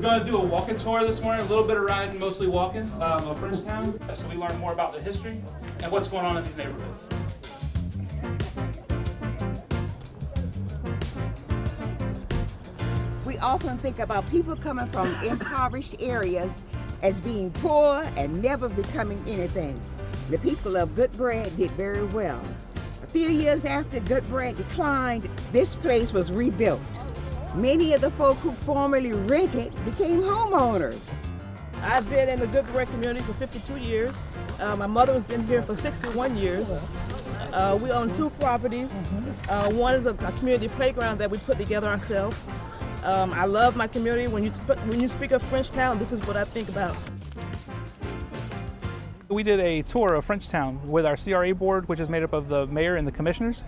going to do a walking tour this morning, a little bit of riding, mostly walking, of Frenchtown. So we learn more about the history and what's going on in these neighborhoods. We often think about people coming from impoverished areas as being poor and never becoming anything. The people of Good Bread did very well. A few years after Good Bread declined, this place was rebuilt. Many of the folk who formerly rented became homeowners. I've been in the Good Bread community for 52 years. My mother has been here for 61 years. We own 2 properties. One is a community playground that we put together ourselves. I love my community. When you speak of Frenchtown, this is what I think about. We did a tour of Frenchtown with our CRA board, which is made up of the mayor and the commissioners.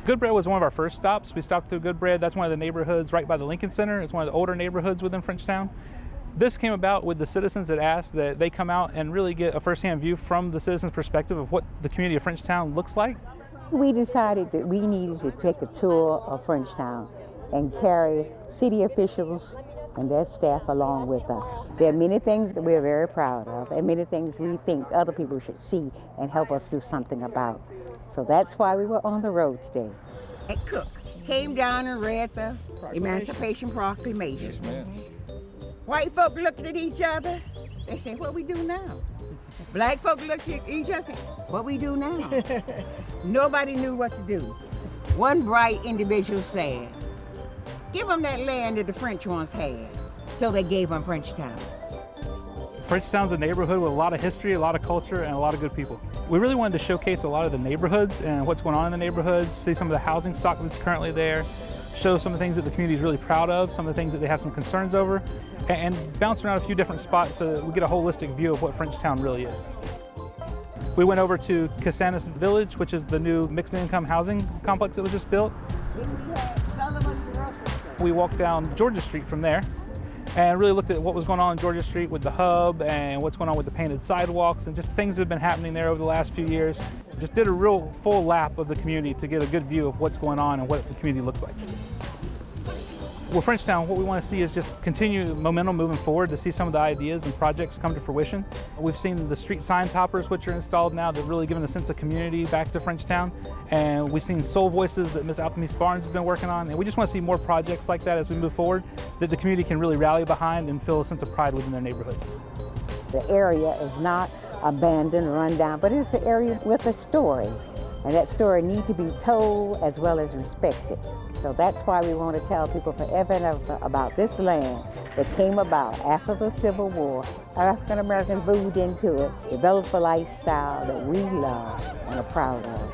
Good Bread was one of our first stops. We stopped through Good Bread. That's one of the neighborhoods right by the Lincoln Center. It's one of the older neighborhoods within Frenchtown. This came about with the citizens that asked that they come out and really get a firsthand view from the citizens' perspective of what the community of Frenchtown looks like. We decided that we needed to take a tour of Frenchtown and carry city officials and their staff along with us. There are many things that we're very proud of and many things we think other people should see and help us do something about. So that's why we were on the road today. At Cook came down and read the Emancipation Proclamation. Yes, ma'am. White folk looked at each other. They said, "What we do now?" Black folk looked at each other. Said, "What we do now?" Nobody knew what to do. One bright individual said, "Give them that land that the French once had." So they gave them Frenchtown. Frenchtown's a neighborhood with a lot of history, a lot of culture, and a lot of good people. We really wanted to showcase a lot of the neighborhoods and what's going on in the neighborhoods, see some of the housing stock that's currently there, show some of the things that the community is really proud of, some of the things that they have some concerns over, and bounce around a few different spots so that we get a holistic view of what Frenchtown really is. We went over to Casanas Village, which is the new mixed income housing complex that was just built. We walked down Georgia Street from there and really looked at what was going on in Georgia Street with the hub and what's going on with the painted sidewalks and just things that have been happening there over the last few years. Just did a real full lap of the community to get a good view of what's going on and what the community looks like. With Frenchtown, what we want to see is just continue momentum moving forward to see some of the ideas and projects come to fruition. We've seen the street sign toppers, which are installed now, that really giving a sense of community back to Frenchtown. And we've seen soul voices that Ms. Althemis Barnes has been working on. And we just want to see more projects like that as we move forward, that the community can really rally behind and feel a sense of pride within their neighborhood. The area is not abandoned, run down, but it's an area with a story. And that story needs to be told as well as respected. So that's why we want to tell people forever and ever about this land that came about after the Civil War. African Americans moved into it, developed a lifestyle that we love and are proud of.